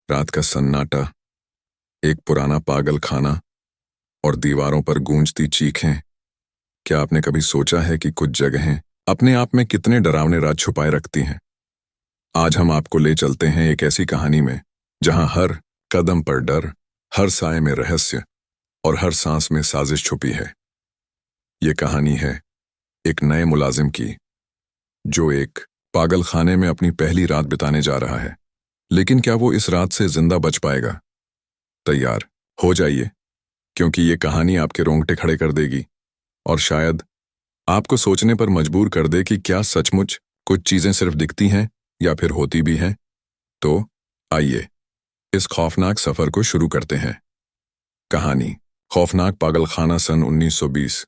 रात का सन्नाटा, एक पुराना पागल खाना और दीवारों पर गूंजती चीखें। क्या आपने कभी सोचा है कि कुछ जगहें अपने आप में कितने डरावने राज छुपाए रखती हैं? आज हम आपको ले चलते हैं एक ऐसी कहानी में जहां हर कदम पर डर, हर साए में रहस्य और हर सांस में साजिश छुपी है। ये कहानी है एक नए मुलाजिम की, जो एक पागल खाने में अपनी पहली रात बिताने जा रहा है। लेकिन क्या वो इस रात से जिंदा बच पाएगा? तैयार हो जाइए, क्योंकि ये कहानी आपके रोंगटे खड़े कर देगी और शायद आपको सोचने पर मजबूर कर दे कि क्या सचमुच कुछ चीजें सिर्फ दिखती हैं या फिर होती भी हैं। तो आइए इस खौफनाक सफर को शुरू करते हैं। कहानी खौफनाक पागलखाना। सन 1920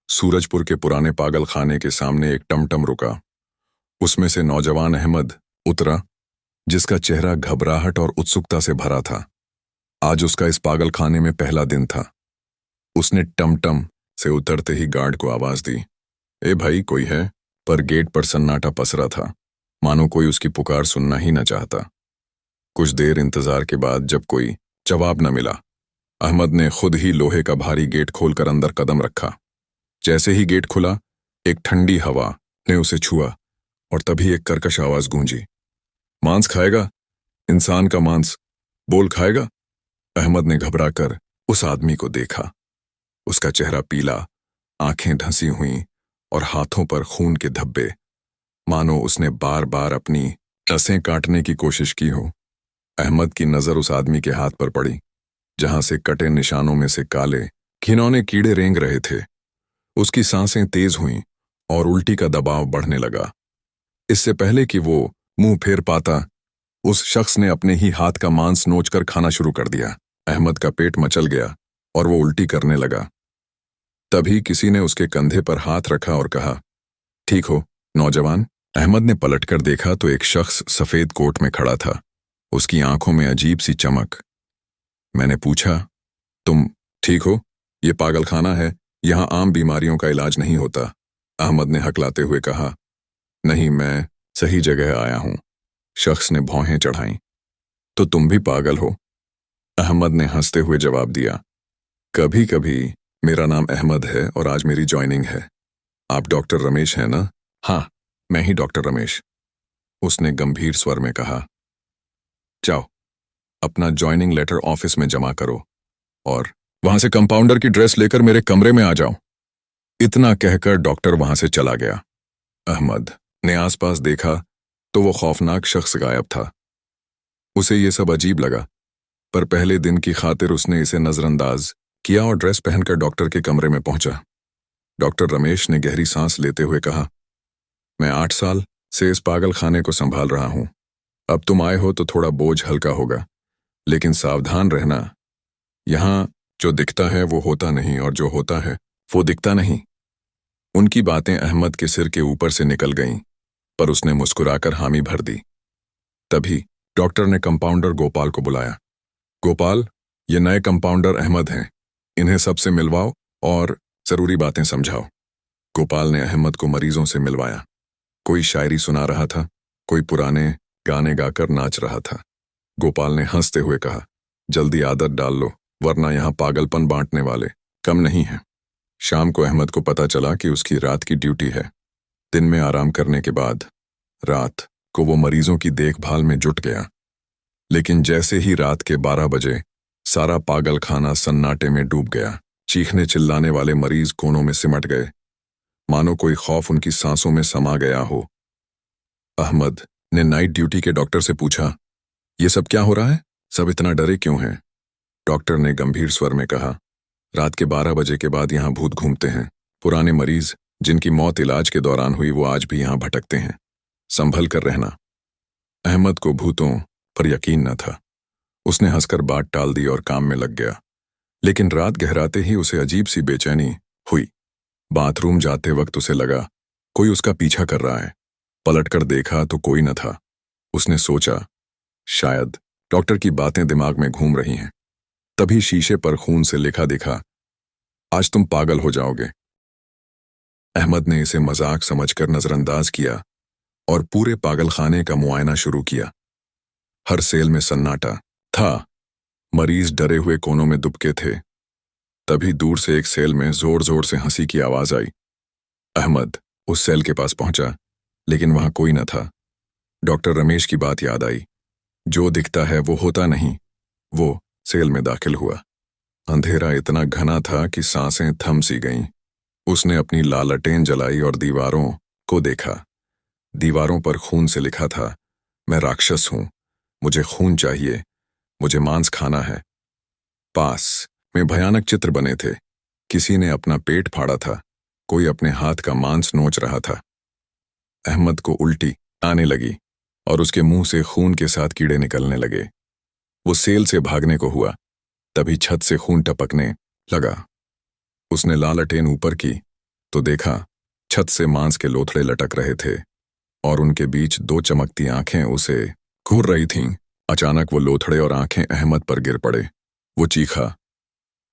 सूरजपुर के पुराने पागल खाने के सामने एक टमटम रुका। उसमें से नौजवान अहमद उतरा, जिसका चेहरा घबराहट और उत्सुकता से भरा था। आज उसका इस पागल खाने में पहला दिन था। उसने टमटम से उतरते ही गार्ड को आवाज दी, ए भाई, कोई है? पर गेट पर सन्नाटा पसरा था, मानो कोई उसकी पुकार सुनना ही न चाहता। कुछ देर इंतजार के बाद जब कोई जवाब न मिला, अहमद ने खुद ही लोहे का भारी गेट खोलकर अंदर कदम रखा। जैसे ही गेट खुला, एक ठंडी हवा ने उसे छुआ और तभी एक कर्कश आवाज गूंजी, मांस खाएगा? इंसान का मांस, बोल, खाएगा? अहमद ने घबराकर उस आदमी को देखा। उसका चेहरा पीला, आंखें धंसी हुई और हाथों पर खून के धब्बे, मानो उसने बार बार अपनी नसें काटने की कोशिश की हो। अहमद की नजर उस आदमी के हाथ पर पड़ी, जहां से कटे निशानों में से काले घिनौने कीड़े रेंग रहे थे। उसकी सांसें तेज हुईं और उल्टी का दबाव बढ़ने लगा। इससे पहले कि वो मुंह फेर पाता, उस शख्स ने अपने ही हाथ का मांस नोचकर खाना शुरू कर दिया। अहमद का पेट मचल गया और वो उल्टी करने लगा। तभी किसी ने उसके कंधे पर हाथ रखा और कहा, ठीक हो नौजवान? अहमद ने पलटकर देखा तो एक शख्स सफेद कोट में खड़ा था, उसकी आंखों में अजीब सी चमक। मैंने पूछा, तुम ठीक हो? ये पागलखाना है, यहां आम बीमारियों का इलाज नहीं होता। अहमद ने हकलाते हुए कहा, नहीं, मैं सही जगह आया हूं। शख्स ने भौहें चढ़ाईं, तो तुम भी पागल हो? अहमद ने हंसते हुए जवाब दिया, कभी कभी मेरा नाम अहमद है और आज मेरी ज्वाइनिंग है। आप डॉक्टर रमेश हैं ना? हाँ, मैं ही डॉक्टर रमेश। उसने गंभीर स्वर में कहा, जाओ अपना ज्वाइनिंग लेटर ऑफिस में जमा करो और वहां से कंपाउंडर की ड्रेस लेकर मेरे कमरे में आ जाओ। इतना कहकर डॉक्टर वहां से चला गया। अहमद ने आसपास देखा तो वो खौफनाक शख्स गायब था। उसे ये सब अजीब लगा, पर पहले दिन की खातिर उसने इसे नजरअंदाज किया और ड्रेस पहनकर डॉक्टर के कमरे में पहुंचा। डॉक्टर रमेश ने गहरी सांस लेते हुए कहा, मैं 8 साल से इस पागल खाने को संभाल रहा हूं। अब तुम आए हो तो थोड़ा बोझ हल्का होगा, लेकिन सावधान रहना। यहां जो दिखता है वो होता नहीं और जो होता है वो दिखता नहीं। उनकी बातें अहमद के सिर के ऊपर से निकल गईं, पर उसने मुस्कुराकर हामी भर दी। तभी डॉक्टर ने कंपाउंडर गोपाल को बुलाया। गोपाल, ये नए कंपाउंडर अहमद हैं, इन्हें सबसे मिलवाओ और जरूरी बातें समझाओ। गोपाल ने अहमद को मरीजों से मिलवाया। कोई शायरी सुना रहा था, कोई पुराने गाने गाकर नाच रहा था। गोपाल ने हंसते हुए कहा, जल्दी आदत डाल लो, वरना यहां पागलपन बांटने वाले कम नहीं हैं। शाम को अहमद को पता चला कि उसकी रात की ड्यूटी है। दिन में आराम करने के बाद रात को वो मरीजों की देखभाल में जुट गया। लेकिन जैसे ही रात के 12 बजे सारा पागल खाना सन्नाटे में डूब गया। चीखने चिल्लाने वाले मरीज कोनों में सिमट गए, मानो कोई खौफ उनकी सांसों में समा गया हो। अहमद ने नाइट ड्यूटी के डॉक्टर से पूछा, ये सब क्या हो रहा है? सब इतना डरे क्यों हैं? डॉक्टर ने गंभीर स्वर में कहा, रात के 12 बजे के बाद यहां भूत घूमते हैं। पुराने मरीज जिनकी मौत इलाज के दौरान हुई वो आज भी यहां भटकते हैं। संभल कर रहना। अहमद को भूतों पर यकीन न था। उसने हंसकर बात टाल दी और काम में लग गया। लेकिन रात गहराते ही उसे अजीब सी बेचैनी हुई। बाथरूम जाते वक्त उसे लगा कोई उसका पीछा कर रहा है। पलटकर देखा तो कोई न था। उसने सोचा, शायद डॉक्टर की बातें दिमाग में घूम रही हैं। तभी शीशे पर खून से लिखा दिखा, आज तुम पागल हो जाओगे। अहमद ने इसे मजाक समझकर नजरअंदाज किया और पूरे पागलखाने का मुआयना शुरू किया। हर सेल में सन्नाटा, था। मरीज डरे हुए कोनों में दुबके थे। तभी दूर से एक सेल में जोर जोर से हंसी की आवाज आई। अहमद उस सेल के पास पहुंचा, लेकिन वहां कोई न था। डॉक्टर रमेश की बात याद आई, जो दिखता है वो होता नहीं। वो सेल में दाखिल हुआ। अंधेरा इतना घना था कि सांसें थम सी गईं। उसने अपनी लालटेन जलाई और दीवारों को देखा। दीवारों पर खून से लिखा था, मैं राक्षस हूं, मुझे खून चाहिए, मुझे मांस खाना है। पास में भयानक चित्र बने थे। किसी ने अपना पेट फाड़ा था, कोई अपने हाथ का मांस नोच रहा था। अहमद को उल्टी आने लगी और उसके मुंह से खून के साथ कीड़े निकलने लगे। वो सेल से भागने को हुआ, तभी छत से खून टपकने लगा। उसने लालटेन ऊपर की तो देखा छत से मांस के लोथड़े लटक रहे थे और उनके बीच दो चमकती आंखें उसे घूर रही थीं। अचानक वो लोथड़े और आंखें अहमद पर गिर पड़े। वो चीखा,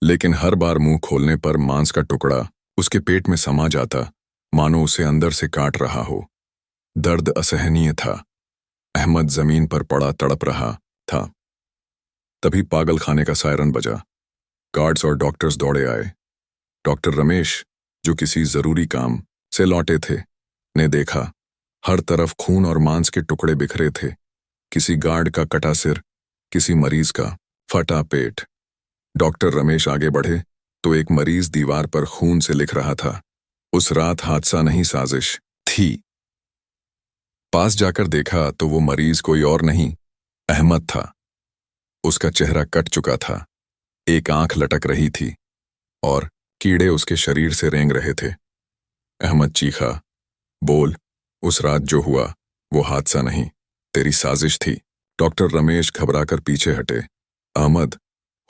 लेकिन हर बार मुंह खोलने पर मांस का टुकड़ा उसके पेट में समा जाता, मानो उसे अंदर से काट रहा हो। दर्द असहनीय था। अहमद जमीन पर पड़ा तड़प रहा था। तभी पागल खाने का सायरन बजा। गार्ड्स और डॉक्टर्स दौड़े आए। डॉक्टर रमेश, जो किसी जरूरी काम से लौटे थे, ने देखा हर तरफ खून और मांस के टुकड़े बिखरे थे। किसी गार्ड का कटा सिर, किसी मरीज का फटा पेट। डॉक्टर रमेश आगे बढ़े तो एक मरीज दीवार पर खून से लिख रहा था, उस रात हादसा नहीं साजिश थी। पास जाकर देखा तो वो मरीज कोई और नहीं, अहमद था। उसका चेहरा कट चुका था, एक आंख लटक रही थी और कीड़े उसके शरीर से रेंग रहे थे। अहमद चीखा, बोल, उस रात जो हुआ वो हादसा नहीं, तेरी साजिश थी। डॉक्टर रमेश घबराकर पीछे हटे। अहमद,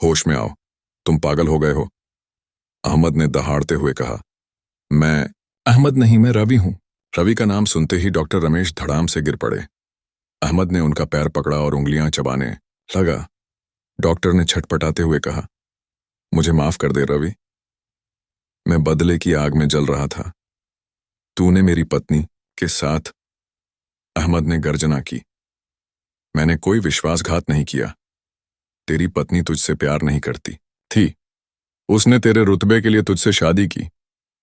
होश में आओ, तुम पागल हो गए हो। अहमद ने दहाड़ते हुए कहा, मैं अहमद नहीं, मैं रवि हूं। रवि का नाम सुनते ही डॉक्टर रमेश धड़ाम से गिर पड़े। अहमद ने उनका पैर पकड़ा और उंगलियां चबाने लगा। डॉक्टर ने छटपटाते हुए कहा, मुझे माफ कर दे रवि, मैं बदले की आग में जल रहा था। तूने मेरी पत्नी के साथ। अहमद ने गर्जना की, मैंने कोई विश्वासघात नहीं किया। तेरी पत्नी तुझसे प्यार नहीं करती थी। उसने तेरे रुतबे के लिए तुझसे शादी की।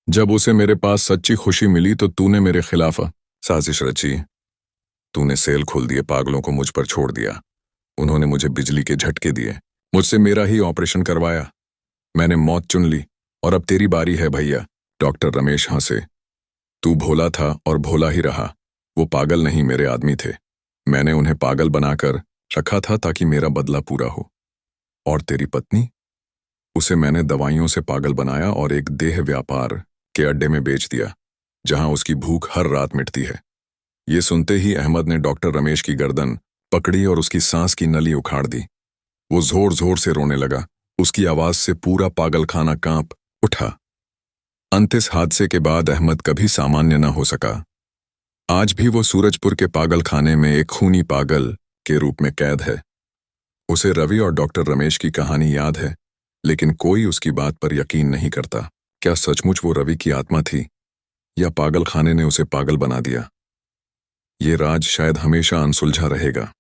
जब उसे मेरे पास सच्ची खुशी मिली तो तूने मेरे खिलाफ साजिश रची। तूने सेल खोल दिए, पागलों को मुझ पर छोड़ दिया। उन्होंने मुझे बिजली के झटके दिए, मुझसे मेरा ही ऑपरेशन करवाया। मैंने मौत चुन ली और अब तेरी बारी है भैया। डॉक्टर रमेश हंसे। तू भोला था और भोला ही रहा। वो पागल नहीं, मेरे आदमी थे। मैंने उन्हें पागल बनाकर रखा था ताकि मेरा बदला पूरा हो। और तेरी पत्नी, उसे मैंने दवाइयों से पागल बनाया और एक देह व्यापार के अड्डे में बेच दिया, जहां उसकी भूख हर रात मिटती है। ये सुनते ही अहमद ने डॉक्टर रमेश की गर्दन पकड़ी और उसकी सांस की नली उखाड़ दी। वो जोर जोर से रोने लगा। उसकी आवाज से पूरा पागलखाना कांप उठा। अंत इस हादसे के बाद अहमद कभी सामान्य न हो सका। आज भी वो सूरजपुर के पागलखाने में एक खूनी पागल के रूप में कैद है। उसे रवि और डॉक्टर रमेश की कहानी याद है, लेकिन कोई उसकी बात पर यकीन नहीं करता। क्या सचमुच वो रवि की आत्मा थी या पागलखाने ने उसे पागल बना दिया? ये राज शायद हमेशा अनसुलझा रहेगा।